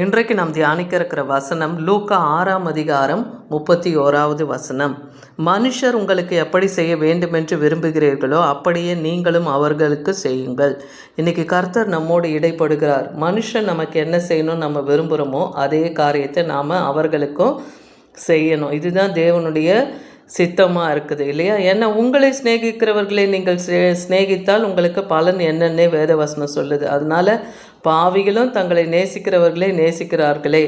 இன்றைக்கு நாம் தியானிக்க இருக்கிற வசனம் லூக்கா 6ஆம் அதிகாரம் 31வது வசனம். மனுஷர் உங்களுக்கு எப்படி செய்ய வேண்டுமென்று விரும்புகிறீர்களோ அப்படியே நீங்களும் அவர்களுக்கு செய்யுங்கள். இன்னைக்கு கர்த்தர் நம்மோடு இடைப்படுகிறார். மனுஷன் நமக்கு என்ன செய்யணும் நம்ம விரும்புகிறோமோ அதே காரியத்தை நாம் அவர்களுக்கும் செய்யணும். இதுதான் தேவனுடைய சித்தமாக இருக்குது இல்லையா? ஏன்னா உங்களை சிநேகிக்கிறவர்களை நீங்கள் சிநேகித்தால் உங்களுக்கு பலன் என்னன்னே வேதவசனம் சொல்லுது. அதனால் பாவிகளும் தங்களை நேசிக்கிறவர்களே நேசிக்கிறார்களே.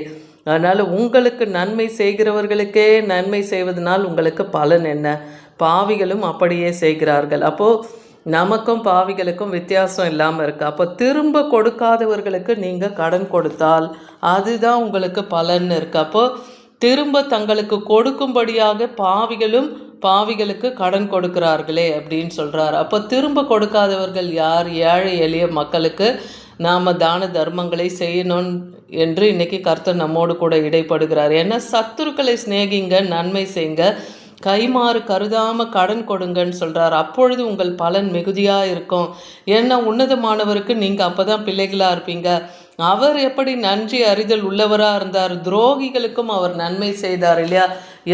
அதனால் உங்களுக்கு நன்மை செய்கிறவர்களுக்கே நன்மை செய்வதனால் உங்களுக்கு பலன் என்ன? பாவிகளும் அப்படியே செய்கிறார்கள். அப்போது நமக்கும் பாவிகளுக்கும் வித்தியாசம் இல்லாமல் இருக்குது. அப்போ திரும்ப கொடுக்காதவர்களுக்கு நீங்கள் கடன் கொடுத்தால் அதுதான் உங்களுக்கு பலன் இருக்குது. அப்போது திரும்ப தங்களுக்கு கொடுக்கும்படியாக பாவிகளுக்கு கடன் கொடுக்கிறார்களே அப்படின்னு சொல்கிறார். அப்போ திரும்ப கொடுக்காதவர்கள் யார்? ஏழை எளிய மக்களுக்கு நாம் தான தர்மங்களை செய்யணும் என்று இன்றைக்கி கர்த்தர் நம்மோடு கூட இடைப்படுகிறார். ஏன்னா சத்துருக்களை சிநேகிங்க, நன்மை செய்யுங்க, கைமாறு கருதாமல் கடன் கொடுங்கன்னு சொல்கிறார். அப்பொழுது உங்கள் பலன் மிகுதியாக இருக்கும். ஏன்னா உன்னதமானவருக்கு நீங்கள் அப்போ தான் பிள்ளைகளாக இருப்பீங்க. அவர் எப்படி நன்றி அறிதல் உள்ளவராக இருந்தார், துரோகிகளுக்கும் அவர் நன்மை செய்தார் இல்லையா?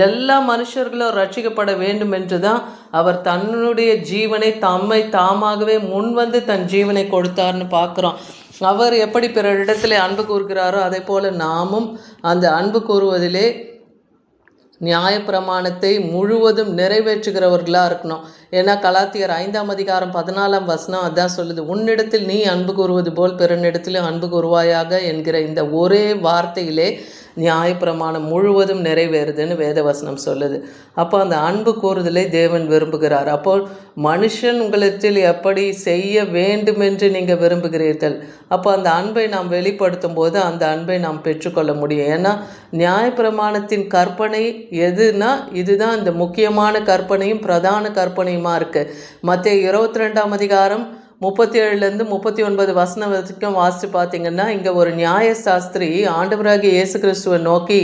எல்லா மனுஷர்களும் ரட்சிக்கப்பட வேண்டும் என்று தான் அவர் தன்னுடைய ஜீவனை தாமாகவே முன்வந்து தன் ஜீவனை கொடுத்தார்னு பார்க்குறோம். அவர் எப்படி பிறரிடத்திலே அன்பு கூறுகிறாரோ அதே போல் நாமும் அந்த அன்பு கூறுவதிலே நியாயப்பிரமாணத்தை முழுவதும் நிறைவேற்றுகிறவர்களாக இருக்கணும். ஏன்னா கலாத்தியர் 5ஆம் அதிகாரம் 14ஆம் வசனம் அதான் சொல்லுது, உன்னிடத்தில் நீ அன்பு கூறுவது போல் பிறனிடத்திலும் அன்பு கூறுவாயாக என்கிற இந்த ஒரே வார்த்தையிலே நியாயப்பிரமாணம் முழுவதும் நிறைவேறுதுன்னு வேதவசனம் சொல்லுது. அப்போ அந்த அன்பு கூறுதலை தேவன் விரும்புகிறார். அப்போ மனுஷன் உங்களிடத்தில் எப்படி செய்ய வேண்டுமென்று நீங்கள் விரும்புகிறீர்கள். அப்போ அந்த அன்பை நாம் வெளிப்படுத்தும் போது அந்த அன்பை நாம் பெற்றுக்கொள்ள முடியும். ஏன்னா நியாயப்பிரமாணத்தின் கற்பனை எதுனா இதுதான் இந்த முக்கியமான கற்பனையும் பிரதான கற்பனையுமா இருக்குது. மத்தேயு 22ஆம் அதிகாரம் 37லேருந்து 39 வசனம் வரைக்கும் வாசித்து பார்த்தீங்கன்னா, இங்கே ஒரு நியாயசாஸ்திரி ஆண்டவராகிய இயேசு கிறிஸ்துவை நோக்கி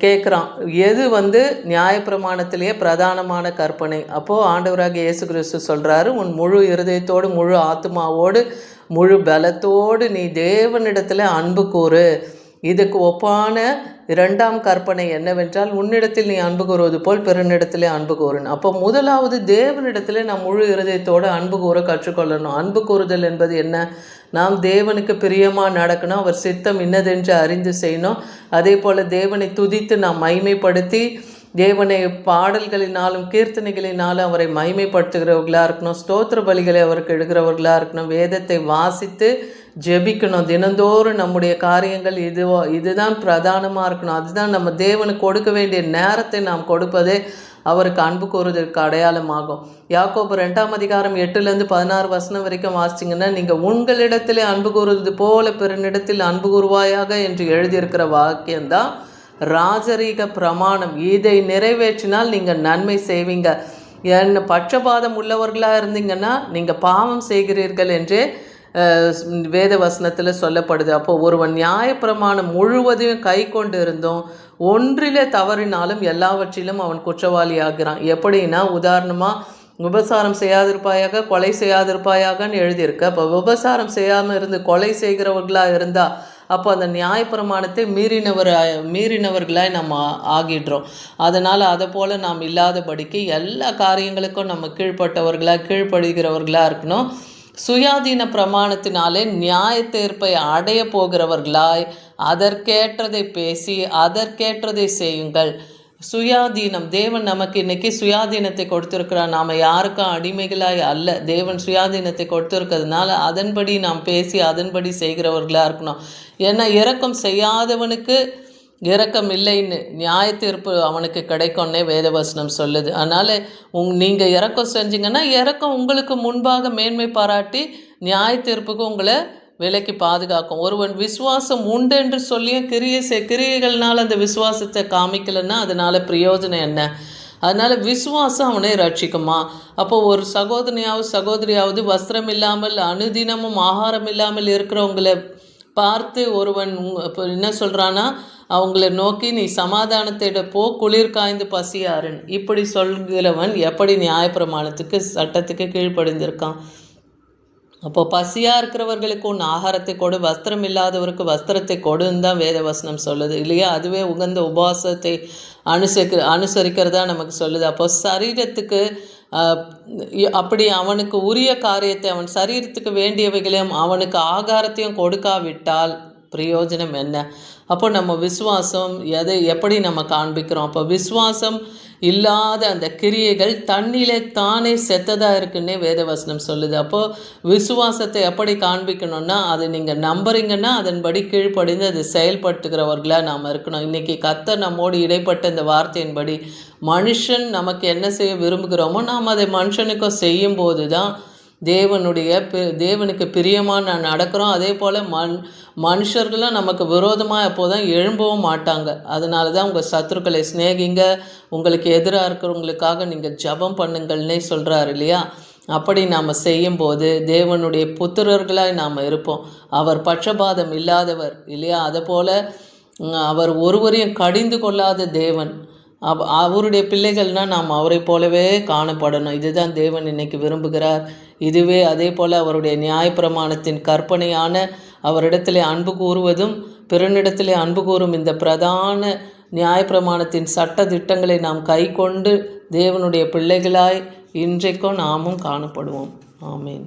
கேட்குறான், எது நியாயப்பிரமாணத்திலேயே பிரதானமான கற்பனை? அப்போது ஆண்டவராகிய இயேசு கிறிஸ்து சொல்கிறாரு, உன் முழு இருதயத்தோடு முழு ஆத்மாவோடு முழு பலத்தோடு நீ தேவனிடத்தில் அன்பு கூறு. இதுக்கு ஒப்பான 2ஆம் கற்பனை என்னவென்றால், உன்னிடத்தில் நீ அன்பு கூறுவது போல் பிறனிடத்திலே அன்பு கூறணும். அப்போ முதலாவது தேவனிடத்தில் நாம் முழு இருதயத்தோடு அன்பு கூற கற்றுக்கொள்ளணும். அன்பு கூறுதல் என்பது என்ன? நாம் தேவனுக்கு பிரியமாக நடக்கணும், அவர் சித்தம் இன்னதென்று அறிந்து செய்யணும். அதே போல் தேவனை துதித்து நாம் மகிமைப்படுத்தி தேவனை பாடல்களினாலும் கீர்த்தனைகளினாலும் அவரை மகிமைப்படுத்துகிறவர்களாக இருக்கணும். ஸ்தோத்திர பலிகளை அவருக்கு எடுக்கிறவர்களாக இருக்கணும். வேதத்தை வாசித்து ஜெபிக்கணும். தினந்தோறும் நம்முடைய காரியங்கள் இதுதான் பிரதானமாக இருக்கணும். அதுதான் நம்ம தேவனுக்கு கொடுக்க வேண்டிய நேரத்தை நாம் கொடுப்பதே அவருக்கு அன்பு கூறுவதற்கு அடையாளமாகும். யாக்கோபு 2ஆம் அதிகாரம் 8லேருந்து 16 வசனம் வரைக்கும் வாசிச்சிங்கன்னா, நீங்கள் உங்களிடத்திலே அன்பு கூறுவது போல பிறனிடத்தில் அன்பு கூறுவாயாக என்று எழுதியிருக்கிற வாக்கியம்தான் ராஜரீக பிரமாணம். இதை நிறைவேற்றினால் நீங்கள் நன்மை செய்வீங்க. என்ன பட்சபாதம் உள்ளவர்களாக இருந்தீங்கன்னா நீங்கள் பாவம் செய்கிறீர்கள் என்றே வேத வசனத்தில் சொல்லப்படுது. அப்போ ஒருவன் நியாயப்பிரமாணம் முழுவதையும் கை கொண்டு இருந்தோம் ஒன்றிலே தவறினாலும் எல்லாவற்றிலும் அவன் குற்றவாளி ஆகிறான். எப்படின்னா, உதாரணமாக விபசாரம் செய்யாதிருப்பாயாக கொலை செய்யாதிருப்பாயாகன்னு எழுதியிருக்கு. அப்போ விபசாரம் செய்யாமல் இருந்து கொலை செய்கிறவர்களாக இருந்தால் அப்போ அந்த நியாயப்பிரமாணத்தை மீறினவர்களாய் நம்ம ஆகிடுறோம். அதனால் அதை போல் நாம் இல்லாதபடிக்கு எல்லா காரியங்களுக்கும் நம்ம கீழ்ப்படுகிறவர்களாக இருக்கணும். சுயாதீன பிரமாணத்தினாலே நியாய தீர்ப்பை அடைய போகிறவர்களாய் அதற்கேற்றதை பேசி அதற்கேற்றதை செய்யுங்கள். சுயாதீனம், தேவன் நமக்கு இன்னைக்கு சுயாதீனத்தை கொடுத்துருக்கிறார். நாம் யாருக்கும் அடிமைகளாய் அல்ல. தேவன் சுயாதீனத்தை கொடுத்துருக்கிறதுனால அதன்படி நாம் பேசி அதன்படி செய்கிறவர்களாக இருக்கணும். ஏன்னா இரக்கம் செய்யாதவனுக்கு இரக்கம் இல்லைன்னு நியாய தீர்ப்பு அவனுக்கு கிடைக்கும்னே வேதவசனம் சொல்லுது. அதனால் நீங்கள் இரக்கம் செஞ்சீங்கன்னா இரக்கம் உங்களுக்கு முன்பாக மேன்மை பாராட்டி நியாய தீர்ப்புக்கு உங்களை விலைக்கு பாதுகாக்கும். ஒருவன் விசுவாசம் உண்டு என்று சொல்லியும் கிரியைகள்னால் அந்த விசுவாசத்தை காமிக்கலைன்னா அதனால் பிரயோஜனம் என்ன? அதனால் விசுவாசம் அவனை ரட்சிக்குமா? அப்போது ஒரு சகோதரியாவது வஸ்திரம் இல்லாமல் அனுதினமும் ஆகாரம் இல்லாமல் இருக்கிறவங்களை பார்த்து ஒருவன் இப்போ என்ன சொல்கிறான்னா, அவங்கள நோக்கி நீ சமாதானத்திட போ, குளிர் காய்ந்து பசியாருன். இப்படி சொல்கிறவன் எப்படி நியாயப்பிரமாணத்துக்கு சட்டத்துக்கு கீழ்ப்படிந்திருக்கான்? அப்போ பசியாக இருக்கிறவர்களுக்கு உன் ஆகாரத்தை கொடு, வஸ்திரம் இல்லாதவருக்கு வஸ்திரத்தை கொடுன்னு தான் வேத வசனம் சொல்லுது இல்லையா? அதுவே உகந்த உபவாசத்தை அனுசரிக்கிறதா நமக்கு சொல்லுது. அப்போ சரீரத்துக்கு அப்படி அவனுக்கு உரிய காரியத்தை, அவன் சரீரத்துக்கு வேண்டியவைகளையும் அவனுக்கு ஆகாரத்தையும் கொடுக்காவிட்டால் பிரயோஜனம் என்ன? அப்போ நம்ம விசுவாசம் எப்படி நம்ம காண்பிக்கிறோம்? அப்போ விசுவாசம் இல்லாத அந்த கிரியைகள் தண்ணியிலே தானே செத்ததாக இருக்குன்னே வேதவசனம் சொல்லுது. அப்போது விசுவாசத்தை எப்படி காண்பிக்கணும்னா, அது நீங்கள் நம்புறீங்கன்னா அதன்படி கீழ்ப்படிந்து அது செயல்படுத்துகிறவர்களாக நாம் இருக்கணும். இன்றைக்கி கர்த்தர் நம்மோடு இடைப்பட்ட இந்த வார்த்தையின்படி மனுஷன் நமக்கு என்ன செய்ய விரும்புகிறோமோ நாம் அதை மனுஷனுக்கும் செய்யும்போது தான் தேவனுக்கு பிரியமாக நடக்கிறோம். அதே போல் மனுஷர்களும் நமக்கு விரோதமாக எப்போதான் எழும்பவும் மாட்டாங்க. அதனால தான் உங்கள் சத்துருக்களை சிநேகிங்க, உங்களுக்கு எதிராக இருக்கிறவங்களுக்காக நீங்கள் ஜெபம் பண்ணுங்கள்னே சொல்கிறார் இல்லையா? அப்படி நாம் செய்யும்போது தேவனுடைய புத்திரர்களாய் நாம் இருப்போம். அவர் பட்சபாதம் இல்லாதவர் இல்லையா? அதுபோல் அவர் ஒருவரையும் கடிந்து கொள்ளாத தேவன். அவருடைய பிள்ளைகள்னால் நாம் அவரை போலவே காணப்படணும். இதுதான் தேவன் இன்னைக்கு விரும்புகிறார். இதுவே அதே போல் அவருடைய நியாயப்பிரமாணத்தின் கற்பனையான அவரிடத்திலே அன்பு கூறுவதும் பிறனிடத்திலே அன்பு கூறும் இந்த பிரதான நியாயப்பிரமாணத்தின் சட்ட திட்டங்களை நாம் கை கொண்டு தேவனுடைய பிள்ளைகளாய் இன்றைக்கும் நாமும் காணப்படுவோம். ஆமேன்.